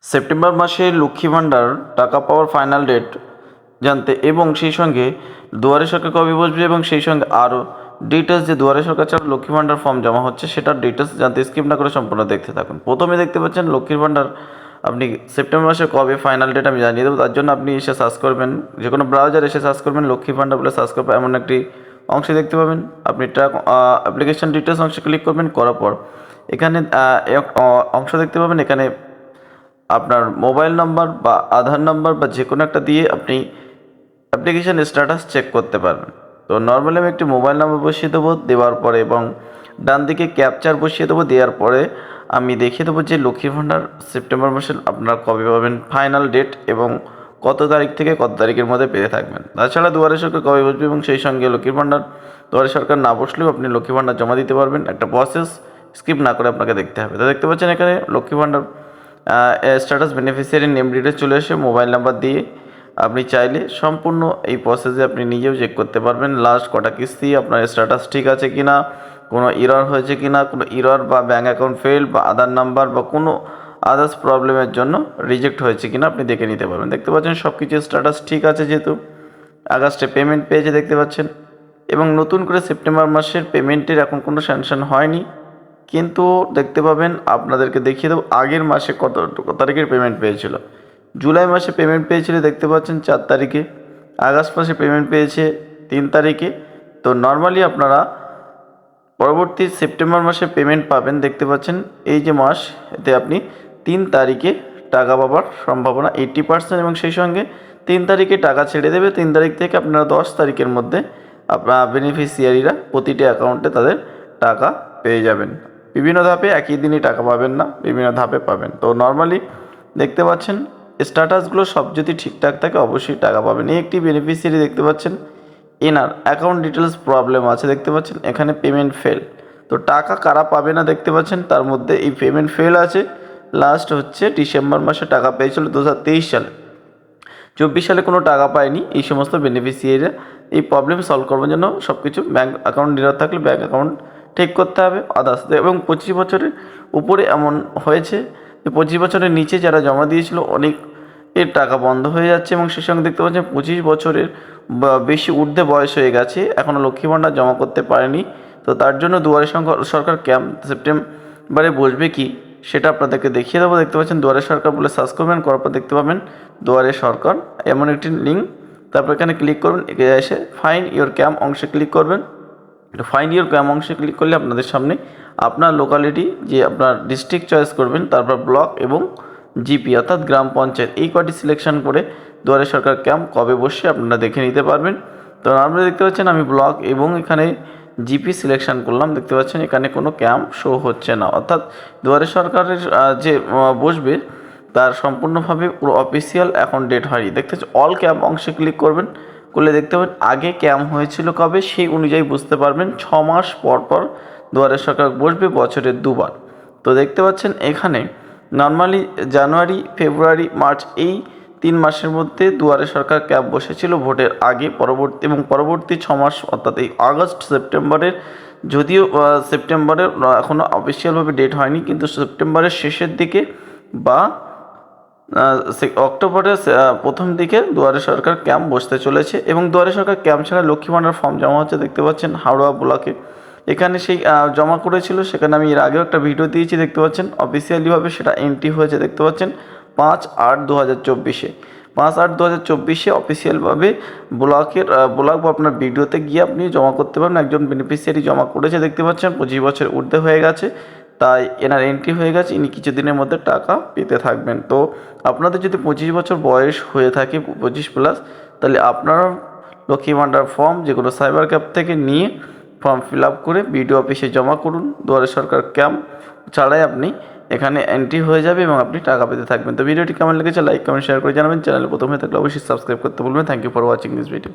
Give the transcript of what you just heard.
September মাসে লক্ষ্মী ভাণ্ডার টাকা পাওয়ার final date জানতে এবং সেই সঙ্গে দুয়ারে সরকার কবে বসবে এবং সেই সঙ্গে আরও ডিটেলস যে দুয়ারে সরকার ছাড়া লক্ষ্মী ভাণ্ডার ফর্ম জমা হচ্ছে সেটার ডিটেলস জানতে স্কিপ না করে সম্পূর্ণ দেখতে থাকুন। প্রথমে দেখতে পাচ্ছেন লক্ষ্মীর ভাণ্ডার আপনি সেপ্টেম্বর মাসে কবে ফাইনাল ডেট আমি জানিয়ে দেবো। তার জন্য আপনি এসে সার্চ করবেন, যে কোনো ব্রাউজার এসে সার্চ করবেন লক্ষ্মী ভাণ্ডার বলে সার্চ করবেন, এমন একটি অংশে দেখতে পাবেন। আপনি অ্যাপ্লিকেশন ডিটেলস অংশে ক্লিক করবেন, করার পর এখানে অংশ দেখতে পাবেন। এখানে আপনার মোবাইল নাম্বার বা আধার নাম্বার বা যে কোনো একটা দিয়ে আপনি অ্যাপ্লিকেশান স্ট্যাটাস চেক করতে পারবেন। তো নর্মালি আমি একটি মোবাইল নাম্বার বসিয়ে দেবো, দেওয়ার পরে এবং ডান দিকে ক্যাপচার বসিয়ে দেবো, দেওয়ার পরে আমি দেখিয়ে দেবো যে লক্ষ্মী ভাণ্ডার সেপ্টেম্বর মাসে আপনারা কবে পাবেন ফাইনাল ডেট এবং কত তারিখ থেকে কত তারিখের মধ্যে পেতে থাকবেন। তাছাড়া দুয়ারে সরকার কবে বসবে এবং সেই সঙ্গে লক্ষ্মী ভাণ্ডার দুয়ারে সরকার না বসলেও আপনি লক্ষ্মী ভাণ্ডার জমা দিতে পারবেন। একটা প্রসেস স্কিপ না করে আপনাকে দেখতে হবে। তো দেখতে পাচ্ছেন এখানে Lakshmi Bhandar status beneficiary name details চলে আসে, মোবাইল নাম্বার দিয়ে আপনি চাইলে সম্পূর্ণ এই প্রসেসে আপনি নিজেও চেক করতে পারবেন লাস্ট কটা কিস্তি আপনার স্ট্যাটাস ঠিক আছে কি না, কোনো ইরর হয়েছে কি না, কোনো ইরর বা ব্যাঙ্ক অ্যাকাউন্ট ফেল বা আধার নাম্বার বা কোনো আদার্স প্রবলেমের জন্য রিজেক্ট হয়েছে কি না আপনি দেখে নিতে পারবেন। দেখতে পাচ্ছেন সব কিছু স্ট্যাটাস ঠিক আছে, যেহেতু আগস্টে পেমেন্ট পেয়েছে দেখতে পাচ্ছেন, এবং নতুন করে সেপ্টেম্বর মাসের পেমেন্টের এখন কোনো স্যাংশন হয়নি, কিন্তু দেখতে পাবেন আপনাদেরকে দেখিয়ে দেবো আগের মাসে কত তারিখের পেমেন্ট পেয়েছিল। জুলাই মাসে পেমেন্ট পেয়েছিল দেখতে পাচ্ছেন 4 তারিখে, আগস্ট মাসে পেমেন্ট পেয়েছে 3 তারিখে। তো নর্মালি আপনারা পরবর্তী সেপ্টেম্বর মাসে পেমেন্ট পাবেন দেখতে পাচ্ছেন এই যে মাস, এতে আপনি 3 তারিখে টাকা পাবার সম্ভাবনা 80% এবং সেই সঙ্গে 3 তারিখে টাকা ছেড়ে দেবে। 3 তারিখ থেকে আপনারা 10 তারিখের মধ্যে আপনার বেনিফিশিয়ারিরা প্রতিটি অ্যাকাউন্টে তাদের টাকা পেয়ে যাবেন। বিভিন্ন ধাপে একই দিনই টাকা পাবেন না, বিভিন্ন ধাপে পাবেন। তো নর্মালি দেখতে পাচ্ছেন স্ট্যাটাসগুলো সব যদি ঠিকঠাক থাকে অবশ্যই টাকা পাবেন। এই একটি বেনিফিশিয়ারি দেখতে পাচ্ছেন এনার অ্যাকাউন্ট ডিটেলস প্রবলেম আছে দেখতে পাচ্ছেন, এখানে পেমেন্ট ফেল। তো টাকা কারা পাবে না দেখতে পাচ্ছেন, তার মধ্যে এই পেমেন্ট ফেল আছে। লাস্ট হচ্ছে ডিসেম্বর মাসে টাকা পেয়েছিল 2023 সালে, 24 সালে কোনো টাকা পায়নি। এই সমস্ত বেনিফিশিয়ারিরা এই প্রবলেম সলভ করবার জন্য সব কিছু ব্যাঙ্ক অ্যাকাউন্ট ডিলার থাকলে ব্যাঙ্ক অ্যাকাউন্ট ঠিক করতে হবে আদার্স। এবং 25 বছরের উপরে এমন হয়েছে যে 25 বছরের নিচে যারা জমা দিয়েছিল অনেক এর টাকা বন্ধ হয়ে যাচ্ছে, এবং সেই সঙ্গে দেখতে পাচ্ছেন 25 বছরের বেশি ঊর্ধ্বে বয়স হয়ে গেছে, এখনও লক্ষ্মী ভাণ্ডার জমা করতে পারেনি। তো তার জন্য দুয়ারে সরকার ক্যাম্প সেপ্টেম্বরে বসবে কি সেটা আপনাদেরকে দেখিয়ে দেবো। দেখতে পাচ্ছেন দুয়ারে সরকার বলে সার্চ করবেন, করার পর দেখতে পাবেন দুয়ারে সরকার এমন একটি লিঙ্ক, তারপর এখানে ক্লিক করবেন, এসে ফাইন্ড ইওর ক্যাম্প অংশে ক্লিক করবেন। ফাইন্ড ইওর ক্যাম্প অংশে ক্লিক করলে আপনাদের সামনে আপনার লোকালিটি যে আপনার ডিস্ট্রিক্ট চয়েস করবেন, তারপর ব্লক এবং জিপি অর্থাৎ গ্রাম পঞ্চায়েত এই কটি সিলেকশন করে দুয়ারে সরকার ক্যাম্প কবে বসে আপনারা দেখে নিতে পারবেন। তো আপনারা দেখতে পাচ্ছেন আমি ব্লক এবং এখানে জিপি সিলেকশন করলাম, দেখতে পাচ্ছেন এখানে কোনো ক্যাম্প শো হচ্ছে না, অর্থাৎ দুয়ারে সরকারের যে বসবে তার সম্পূর্ণভাবে পুরো অফিসিয়াল এখন ডেট হয়নি। দেখতে পাচ্ছেন অল ক্যাম্প অংশে ক্লিক করবেন, করলে দেখতে পাবেন আগে ক্যাম্প হয়েছিল কবে সেই অনুযায়ী বুঝতে পারবেন। 6 মাস পর পর দুয়ারে সরকার বসবে, বছরের 2 বার। তো দেখতে পাচ্ছেন এখানে নর্মালি জানুয়ারি, ফেব্রুয়ারি, মার্চ এই 3 মাসের মধ্যে দুয়ারে সরকার ক্যাম্প বসেছিল ভোটের আগে, পরবর্তী 6 মাস অর্থাৎ এই আগস্ট সেপ্টেম্বরের, যদিও সেপ্টেম্বরের এখনও অফিসিয়ালভাবে ডেট হয়নি, কিন্তু সেপ্টেম্বরের শেষের দিকে বা অক্টোবরের প্রথম দিকে দুয়ারে সরকার ক্যাম্প বসতে চলেছে। এবং দুয়ারে সরকার ক্যাম্প ছাড়া লক্ষ্মী ভাণ্ডার ফর্ম জমা হচ্ছে দেখতে পাচ্ছেন হাওড়া ব্লকে, এখানে সেই জমা করেছিল, সেখানে আমি এর আগেও একটা ভিডিও দিয়েছি দেখতে পাচ্ছেন। অফিসিয়ালিভাবে সেটা এন্ট্রি হয়েছে দেখতে পাচ্ছেন 5/8/2024-এ 5/8/2024-এ অফিসিয়ালভাবে ব্লক বা আপনার ভিডিওতে গিয়ে আপনি জমা করতে পারেন। একজন বেনিফিশিয়ারি জমা করেছে দেখতে পাচ্ছেন, 25 বছর ঊর্ধ্বে হয়ে গেছে, তাই এনার এন্ট্রি হয়ে গেছে, ইনি কিছুদিনের মধ্যে টাকা পেতে থাকবেন। তো আপনাদের যদি 25 বছর বয়স হয়ে থাকে 25+, তাহলে আপনারা লক্ষ্মী ভাণ্ডার ফর্ম যে কোনো সাইবার ক্যাফ থেকে নিয়ে ফর্ম ফিল আপ করে বিডিও অফিসে জমা করুন। দুয়ারে সরকার ক্যাম্প ছাড়াই আপনি এখানে এন্ট্রি হয়ে যাবে এবং আপনি টাকা পেতে থাকবেন। তো ভিডিওটি কেমন লেগেছে লাইক কমেন্ট শেয়ার করে জানাবেন। চ্যানেলে প্রথমে থাকলে অবশ্যই সাবস্ক্রাইব করতে বলবেন। Thank you for watching this video.